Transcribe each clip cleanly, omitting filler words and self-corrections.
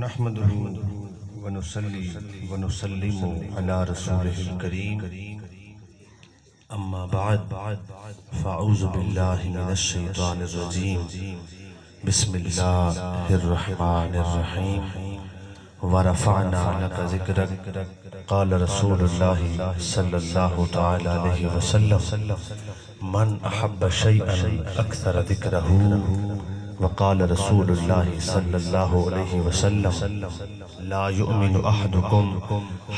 نحمده ونصلي ونسلم على رسوله الكريم اما بعد فاعوذ بالله من الشيطان الرجيم بسم الله الرحمن الرحيم ورفعنا لك ذكرك قال رسول الله صلى الله تعالى عليه وسلم من احب شيئا اكثر ذكره وقال رسول الله صلى الله عليه وسلم لا يؤمن أحدكم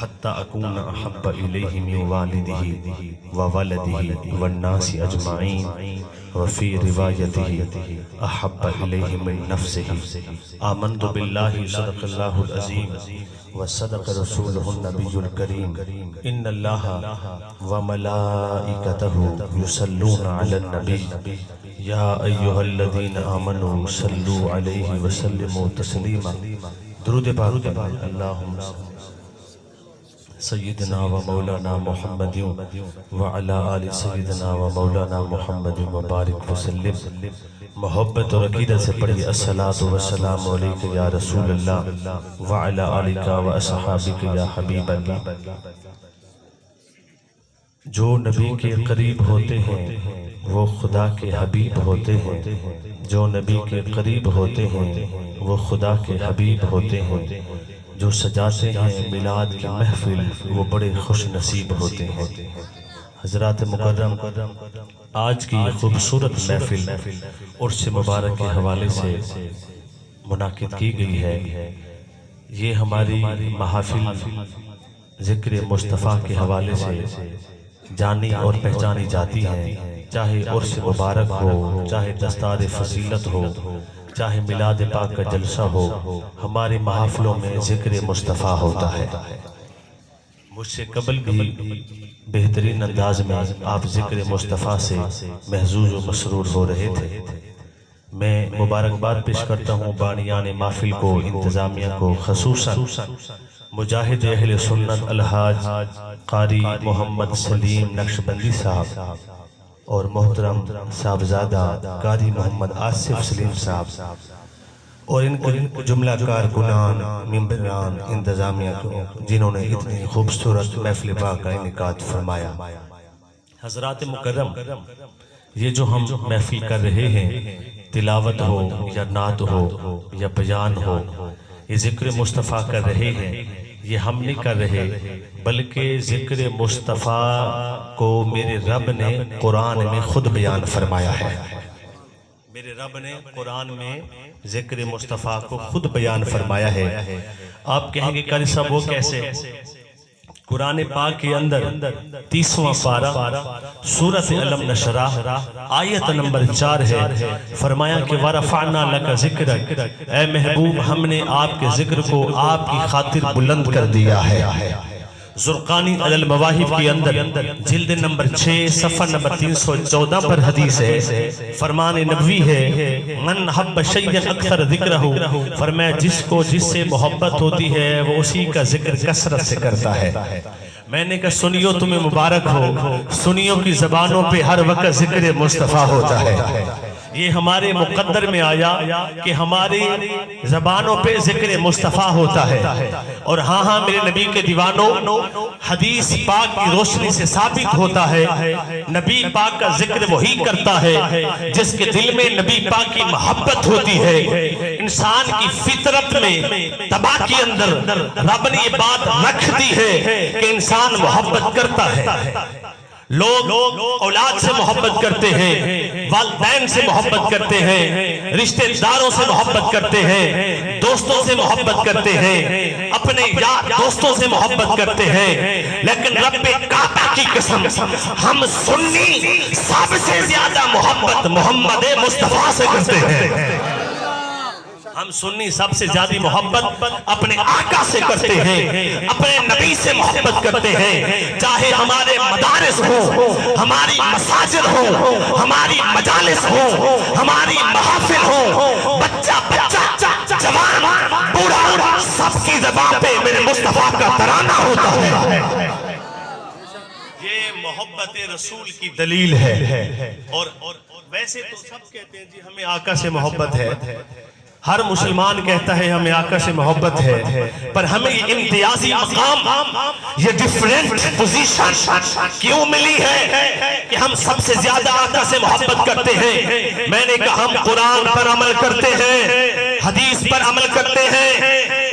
حتى أكون أحب إليه من والده وولده والناس أجمعين وفي روايته أحب إليه من نفسه آمنت بالله صدق الله العظيم وصدق رسوله النبي الكريم إن الله وملائكته يصلون على النبي يا أيها الذين آمنوا صلوا عليه وسلموا تسليما درود پاک اللہم سیدنا و مولانا محمد وعلى آل سیدنا و مولانا محمد مبارک وسلم محبت اور عقیدت سے پڑھی الصلاة والسلام علیک یا رسول اللہ وعلى آلک و اصحابک یا حبیب اللہ۔ جو نبی کے قریب ہوتے ہیں وہ خدا کے حبیب ہوتے ہیں، جو نبی کے قریب ہوتے ہیں وہ خدا کے حبیب ہوتے ہیں، جو سجاتے ہیں میلاد کی محفل وہ بڑے خوش نصیب ہوتے ہیں۔ حضرات مکرم، آج کی خوبصورت محفل عرس مبارک کے حوالے سے منعقد کی گئی ہے۔ یہ ہماری محافل ذکر مصطفیٰ کے حوالے سے جانی اور پہچانی جاتی ہیں، چاہے عرس مبارک ہو، چاہے دستار فضیلت ہو، چاہے میلاد پاک کا جلسہ ہو، ہماری محافلوں میں ذکر مصطفیٰ ہوتا ہے۔ مجھ سے قبل بھی بہترین انداز میں آپ ذکر مصطفیٰ سے محظوظ و مسرور ہو رہے تھے۔ میں مبارکباد پیش کرتا ہوں بانیان محفل کو، انتظامیہ کو، خصوصاً مجاہد اہل سنت الحاج قاری محمد سلیم نقشبندی صاحب اور محترم صاحبزادہ قاری محمد آصف سلیم صاحب اور ان کے جملہ کارکنان، ممبران، انتظامیہ کو، جنہوں نے اتنی خوبصورت محفل پاک کا انعقاد فرمایا۔ حضرات مکرم، یہ جو ہم محفل کر رہے ہیں، تلاوت ہو یا نعت ہو یا بیان ہو، یہ ذکر مصطفیٰ کر رہے ہیں، یہ ہم نہیں کر رہے، بلکہ ذکر مصطفیٰ کو میرے رب نے قرآن میں خود بیان فرمایا ہے۔ میرے رب نے قرآن میں ذکر مصطفیٰ کو خود بیان فرمایا ہے۔ آپ کہیں گے قاری صاحب وہ کیسے؟ قرآن پاک کے اندر 30واں پارہ سورۃ علم نشرح آیت نمبر 4 ہے، فرمایا کہ وَرَفَعْنَا لَكَ ذِكْرَكَ، اے محبوب ہم نے آپ کے ذکر کو آپ کی خاطر بلند کر دیا ہے۔ زرقانی علی المواہب کے اندر جلد نمبر 6 صفحہ نمبر 314 پر حدیث ہے، فرمان نبوی ہے، من حب شیئا اکثر ذکرہ، فرمایا جس کو جس سے محبت ہوتی ہے وہ اسی کا ذکر کثرت سے کرتا ہے۔ میں نے کہا سنیو تمہیں مبارک ہو، سنیو کی زبانوں پہ ہر وقت ذکر مصطفیٰ ہوتا ہے۔ یہ ہمارے مقدر میں آیا کہ ہماری زبانوں پہ ذکر مصطفیٰ ہوتا ہے، اور ہاں میرے نبی کے دیوانوں، حدیث پاک کی روشنی سے ثابت ہوتا ہے نبی پاک کا ذکر وہی کرتا ہے جس کے دل میں نبی پاک کی محبت ہوتی ہے۔ انسان کی فطرت میں طبع کے اندر رب نے یہ بات رکھ دی ہے کہ انسان محبت کرتا ہے۔ لوگ اولاد سے محبت کرتے ہیں، والدین سے محبت کرتے ہیں، رشتہ داروں سے محبت کرتے ہیں، دوستوں سے محبت کرتے ہیں، اپنے یار دوستوں سے محبت کرتے ہیں، لیکن رب کعبہ کی قسم ہم سنی سب سے زیادہ محبت محمد مصطفیٰ سے کرتے ہیں۔ ہم سنی سب سے زیادہ محبت اپنے آقا سے کرتے ہیں، اپنے نبی سے محبت کرتے ہیں، چاہے ہمارے مدارس ہوں، ہماری مساجد ہوں، ہماری مجالس ہوں، ہماری محافل ہوں، بچہ جوان بوڑھا سب کی زبان پہ میرے مصطفیٰ کا ترانہ ہوتا ہے۔ یہ محبت رسول کی دلیل ہے۔ اور ویسے تو سب کہتے ہیں جی ہمیں آقا سے محبت ہے، ہر مسلمان کہتا ہے ہمیں آقا سے محبت ہے، پر ہمیں یہ امتیازی مقام، یہ ڈیفرنٹ پوزیشن کیوں ملی ہے کہ ہم سب سے زیادہ آقا سے محبت کرتے ہیں؟ میں نے کہا ہم قرآن پر عمل کرتے ہیں، حدیث پر عمل کرتے ہیں۔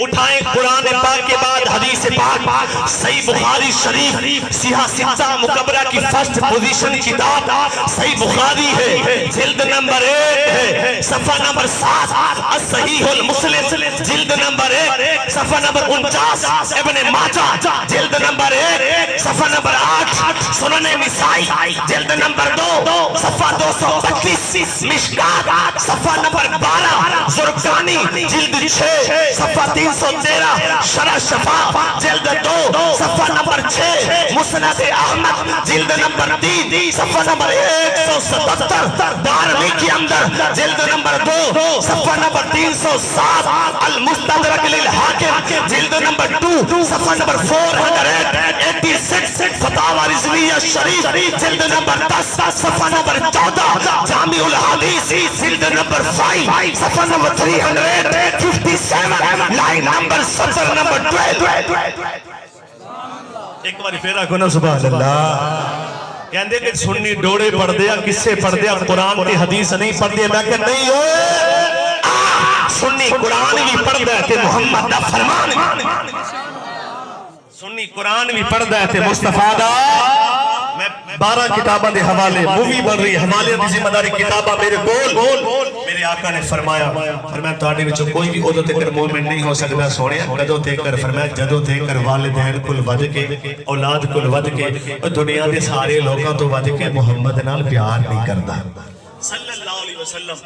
اٹھائیں قرآن پاک کے بعد حدیث پاک، صحیح بخاری شریف سیاہ ستہ مکبرہ کی فرسٹ پوزیشن کتاب صحیح بخاری ہے، جلد نمبر 1 ہے، صفحہ نمبر 7، صحیح المسلم جلد نمبر 1 صفحہ نمبر 49، ابن ماجہ جلد نمبر 1 صفحہ نمبر 8، سنن نسائی جلد نمبر 2 صفحہ 232، مشکات صفحہ نمبر 12، زرقانی جلد 6 صفحہ 313، شرح شفا جلد 2 صفحہ نمبر 6، مسند احمد جلد نمبر 3 صفحہ نمبر 177، دارمی کے اندر جلد نمبر 2 صفحہ نمبر 307، المستدرک للحاکم جلد نمبر 2 صفحہ نمبر 486، فتاوی رضویہ شریف جلد نمبر 10 صفحہ نمبر 14، جامع الحدیث جلد نمبر 5 صفحہ نمبر 357، لائن نمبر 17 نمبر 12۔ ایک باری پھیرا کو نا سبحان اللہ۔ کہندے کہ سنی ڈوڑے پڑھ دیا، کس سے پڑھ دیا؟ قرآن کی حدیث نہیں پڑھ دیا۔ میں کہ نہیں ہوئے سنی قرآن بھی پڑھ دیا کہ محمد دا فرمان، سنی قرآن بھی پڑھ دیا کہ مصطفیٰ دا۔ میں 12 کتابہ دے حوالے مووی بن رہی، حوالے دی ذمہ داری کتابہ میرے بول، میرے آقا نے فرمایا تواڈے وچوں کوئی بھی ادو تک مومن نہیں ہو سکتا سونے کدو تک فرمایا جدو تک والدین کل ود کے اولاد کل ود کے دنیا دے سارے لوگاں تو ود کے محمد نال پیار نہیں کرتا صلی اللہ علیہ وسلم۔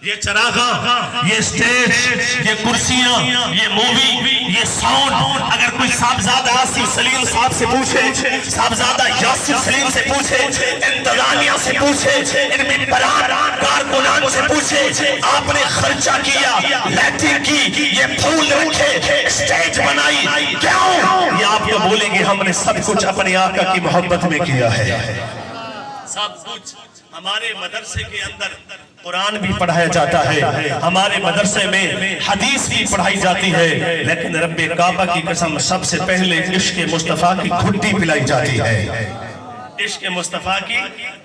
یہ چراغاں، یہ سٹیج، یہ کرسیاں، یہ مووی، یہ ساؤنڈ، اگر کوئی صاحبزادہ آصف سلیم صاحب سے پوچھے، صاحبزادہ یاسر سلیم سے پوچھے، انتظامیہ سے پوچھے، ان میں بران کارکنان سے پوچھے، آپ نے خرچہ کیا، لیٹنگ کی، یہ پھول رکھے، سٹیج بنائی، کیوں؟ یہ آپ کو بولیں گے ہم نے سب کچھ اپنے آقا کی محبت میں کیا ہے۔ سب کچھ ہمارے مدرسے کے اندر قرآن بھی پڑھایا جاتا ہے، ہمارے مدرسے میں حدیث بھی پڑھائی جاتی ہے، لیکن رب کعبہ کی قسم سب سے پہلے عشق مصطفیٰ کی گھٹی پلائی جاتی ہے۔ عشق مصطفیٰ کی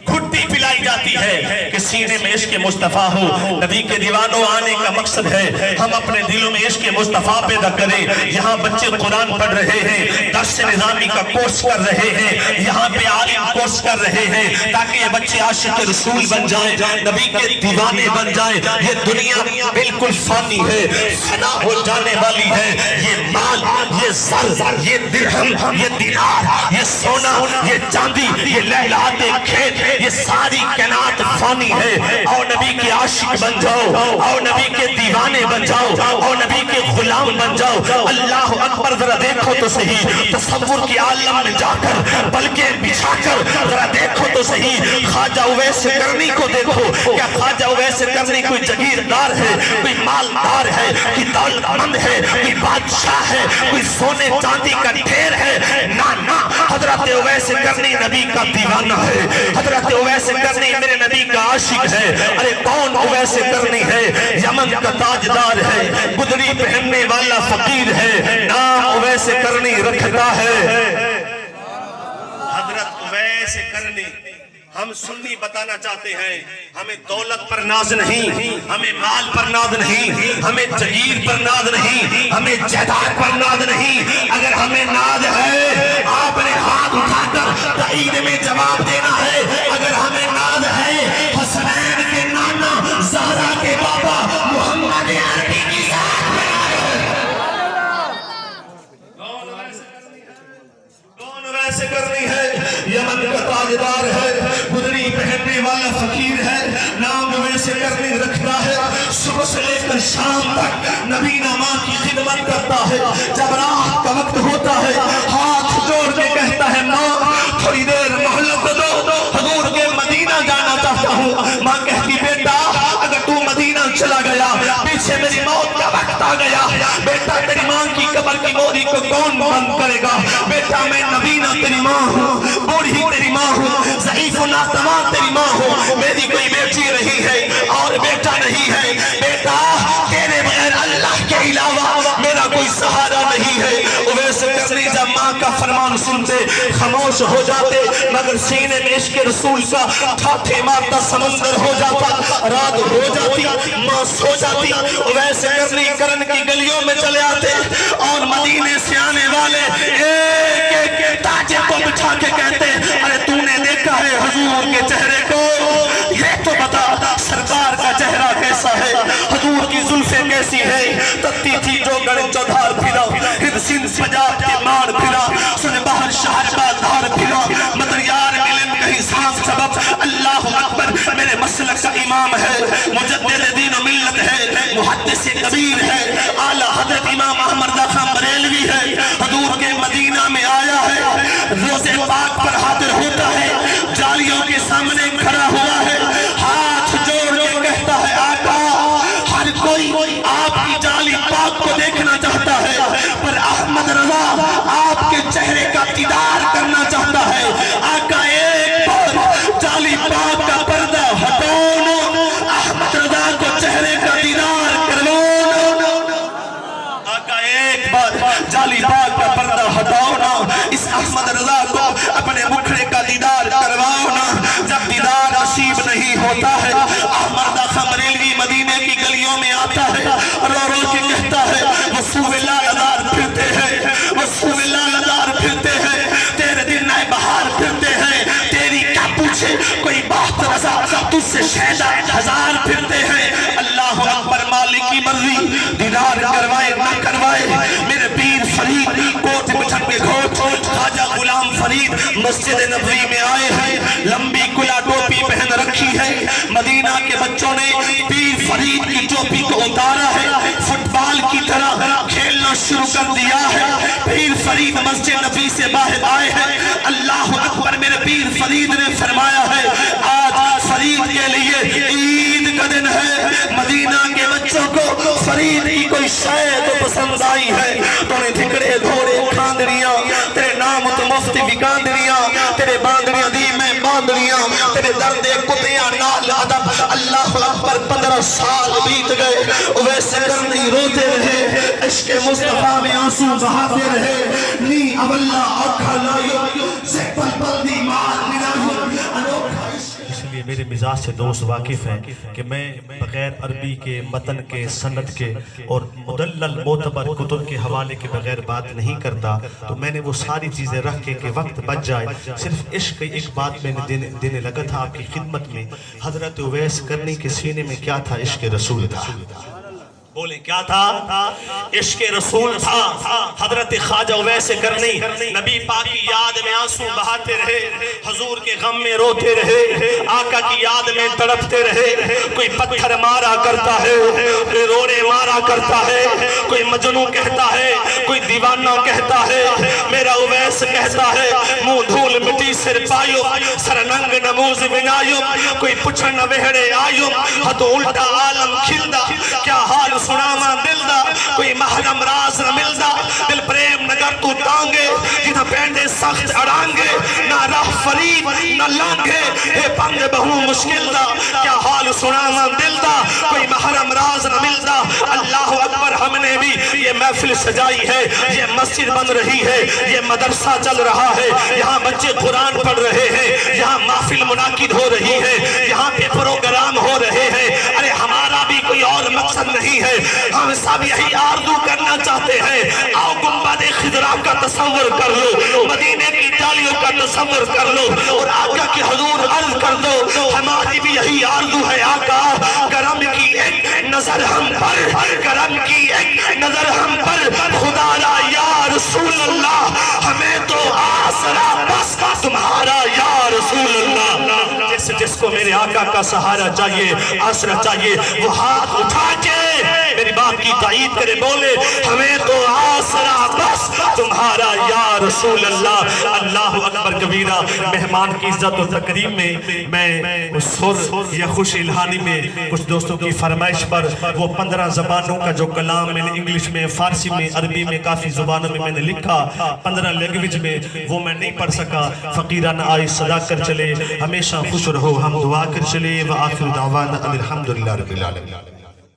گھٹی پلائی جاتی ہے کہ سینے میں عشق مصطفیٰ ہو۔ نبی کے دیوانوں آنے کا مقصد ہے ہم اپنے دلوں میں عشق مصطفیٰ پیدا کریں۔ یہاں بچے قرآن پڑھ رہے ہیں، درس نظامی کا کورس کر رہے ہیں، یہاں پہ عالم کورس کر رہے ہیں تاکہ یہ بچے عاشق رسول بن جائیں، نبی کے دیوانے بن جائیں۔ یہ دنیا بالکل فانی ہے، فنا ہو جانے والی ہے۔ یہ مال، یہ زر، یہ درہم، یہ دینار، یہ سونا، یہ چاندی، یہ لہلات کھیت، یہ ساری کائنات فانی ہے۔ اور نبی کے عاشق بن جاؤ، اور نبی کے دیوانے بن جاؤ، اور نبی کے غلام بن جاؤ۔ اللہ اکبر، ذرا دیکھو تو صحیح تصور کی عالم میں جا کر بلکہ بچھا کر ذرا دیکھو تو صحیح خواجہ اویس کرنی کو دیکھو۔ کیا خواجہ اویس کرنی کوئی جگیردار ہے، کوئی مالدار ہے، کوئی دولت مند ہے، کوئی بادشاہ ہے، کوئی سونے چاندی کا ڈھیر ہے؟ نہ نہ، حضرت اویس کرنی نبی کا دیوانہ ہے، حضرت اویس کرنی میرے نبی کا عاشق ہے۔ ارے کون اویس کرنی ہے؟ یمن کا تاجدار ہے، گدری پہننے والا فقیر ہے، نام اویس کرنی رکھتا ہے حضرت اویس کرنی۔ ہم سنی بتانا چاہتے ہیں ہمیں دولت پر ناز نہیں، ہمیں مال پر ناز نہیں، ہمیں جگیر پر ناز نہیں، ہمیں جائیداد پر ناز نہیں۔ اگر ہمیں ناز ہے آپ نے ہاتھ اٹھا کر تائید میں جواب دینا ہے۔ اگر ہمیں ناز ہے حسنین کے نانا، زہرا کے بابا، محمد عربی کی ذات میں کون ویسے کرنی ہے؟ یمن کا تاجدار ہے، گدری پہننے والا فقیر ہے، نام ویسے کرنی رکھتا ہے۔ صبح سے لے کر شام تک نبی نما کی خدمت کرتا ہے۔ جب رات کا وقت ہوتا ہے ہاتھ جوڑ کے کہتا ہے ماں تھوڑی دیر مہلت دو، حضور کے مدینہ جانا چاہتا ہوں۔ ماں کہتی بیٹا اگر تو مدینہ چلا گیا پیچھے میری موت کا وقت آ گیا، بیٹا تیری ماں کی قبر کی موری کو کون بند کرے گا؟ بیٹا میں نبی نہ تیری ماں ہوں، بوڑھی تیری ماں ہوں، ضعیف و ناتوان تیری ماں ہوں، میری کوئی بیٹی نہیں ہے اور بیٹا نہیں ہے۔ بیٹا تیرے کرنی جب ماں کا فرمان سنتے خاموش ہو جاتے، مگر سینے میں عشق رسول کا ٹھاٹھے مارتا سمندر ہو جاتا، رات ہو جاتی ماں سو جاتی، ویسے کرنی کرن کی گلیوں میں چلے آتے اور مدینے سے آنے والے ایک ایک تاجے کو بٹھا کے کہتے ارے تو نے دیکھا ہے حضور کے چہرے کو، یہ تو بتا سرکار کا چہرہ کیسا ہے، حضور کی زلفیں کیسی ہے، تتی تھی جو گڑ چودھار پھرا، ہند سندھ پنجاب کے مار پھرا، سن بہر شہر بازار پھرا، مدر یار ملن کہیں سانس سبب، اللہ اکبر میرے مسلک کا امام ہے، مجدد دین و ملت ہے، محدث کبیر ہے، اعلیٰ حضرت امام احمد خان بریلوی ہے، حضور کے مدینہ میں آیا ہے، روزے پاک پر حاضر ہوتا ہے، جالیوں کے سامنے کھڑا ہوا ہے، ہاتھ جوڑ کے کہتا ہے آقا ہر کوئی آپ کی جالی پاک کو دیکھنا چاہتا ہے، پر احمد رضا آپ کے چہرے کا دیدار کرنا چاہتا ہے، آقا ایک بار جالی پاک کا پردہ ہٹاؤ، احمد رضا کو چہرے کا دیدار کرواؤ، آقا ایک بار جالی پاک کا پردہ ہٹاؤ نا، اس احمد رضا کو اپنے مکھڑے کا دیدار کرواؤ نا، جب دیدار نصیب نہیں ہوتا ہے، احمد خان بریلوی مدینے کی گلیوں میں آتا ہے، رو رو کے کہتا ہے وصول لالدار پھرتے ہیں، وصول لالدار پھرتے ہیں، تیرے دن نئے بہار پھرتے ہیں، تیری کیا پوچھے کوئی بات رضا، تجھ سے شہدہ ہزار پھرتے ہیں، اللہ اکبر مالک کی مرضی، دیدار کروائے نہ کروائے، میرے پیر فرید کوٹ بچھن کے گھوٹ، خواجہ غلام فرید مسجد نبوی میں آئے ہیں، لمبی کلا ٹوپی پہن رکھی ہے، مدینہ کے بچوں نے پیر فرید کی ٹوپی کو اتارا ہے، فٹ بال کی طرح کھیلنا شروع کر دیا ہے، پیر فرید مسجد نبوی سے باہر آئے ہیں، اللہ اکبر میرے پیر فرید نے فرمایا ہے آج فرید کے لیے عید کا دن ہے، مدینہ کے بچوں کو فرید کی کوئی شے تو پسند آئی ہے، تو نے دھکڑے دھوڑے کھاندریاں، تیرے نام تو مفتی بھی کاندریاں، تیرے باندریاں دی میں باندریاں، تیرے درد کتیاں نال ادب، اللہ اکبر 15 سال بیت گئے، ویسے کرنی روتے رہے، عشق مصطفیٰ میں آنسو بہاتے رہے، نی اب اللہ آکھا لائیو، سے پل پل دی مار ملائیو، انوکھا اس لیے میرے مزاج سے دوست واقف ہیں کہ میں بغیر عربی کے متن کے سند کے اور مدلل معتبر کتب کے حوالے کے بغیر بات نہیں کرتا، تو میں نے وہ ساری چیزیں رکھ کے کہ وقت بچ جائے، صرف عشق ایک بات میں نے دینے لگا تھا آپ کی خدمت میں، حضرت اویس کرنی کے سینے میں کیا تھا؟ عشق رسول تھا، بولیں کیا تھا؟ عشق رسول تھا، حضرت خواجہ اویس کرنی نبی پاک کی یاد میں آنسو بہاتے رہے، حضور کے غم میں روتے رہے، آقا کی یاد میں تڑپتے رہے، کوئی پتھر مارا کرتا ہے، کوئی روڑے مارا کرتا ہے، کوئی مجنوں کہتا ہے، کوئی دیوانہ کہتا ہے، میرا اویس کہتا ہے منہ دھول مٹی سر پائیو، سرننگ نموز بنائیو، کوئی پچھن وہڑے آئیو، ہتو الٹا عالم کھلدا، کیا حال سناما دل دا، کوئی محرم راز نہ ملدا، دل پریم نگر تو تانگے، جدھا پینڈے سخت اڑانگے، نہ راہ فرید نہ لانگے، اے پنگ بہو مشکل دا، کیا حال سناما دل دا، کوئی محرم راز نہ ملدا، اللہ اکبر ہم نے بھی یہ محفل سجائی ہے، یہ مسجد بن رہی ہے، یہ مدرسہ چل رہا ہے، یہاں بچے قرآن پڑھ رہے ہیں، یہاں محفل منعقد ہو رہی ہے، یہاں پہ پروگرام ہو رہے ہیں، ارے ہمارا بھی کوئی اور مقصد نہیں ہے، ہم سب یہی آرزو کرنا چاہتے ہیں، آؤ گنبد خضرا کا تصور کر لو، مدینے کی ڈالیوں کا تصور کر لو، اور آقا کے حضور عرض کر دو، ہماری بھی یہی آرزو ہے آقا، کرم کی ایک نظر ہم پر، کرم کی ایک نظر ہم پر، خدا را یا رسول اللہ، ہمیں تو آسرا بس تمہارا یا رسول اللہ، جس کو میرے آقا کا سہارا چاہیے، آسرا چاہیے، وہ ہاتھ اٹھا کے میری بات کی تائید کرے، بولے ہمیں تو آسرا بس تمہارا یا رسول اللہ، اللہ اکبر کبیرہ۔ مہمان کی عزت و تکریم میں سر یا خوش الہانی میں کچھ دوستوں کی فرمائش پر وہ 15 زبانوں کا جو کلام میں نے انگلش میں، فارسی میں، عربی میں، کافی زبانوں میں نے لکھا، 15 لینگویج میں، وہ میں نہیں پڑھ سکا، فقیران آئے صدا کر چلے، ہمیشہ خوش رہو، ہم دعا کر چلے، وآخر دعوانا الحمدللہ رب العالمین۔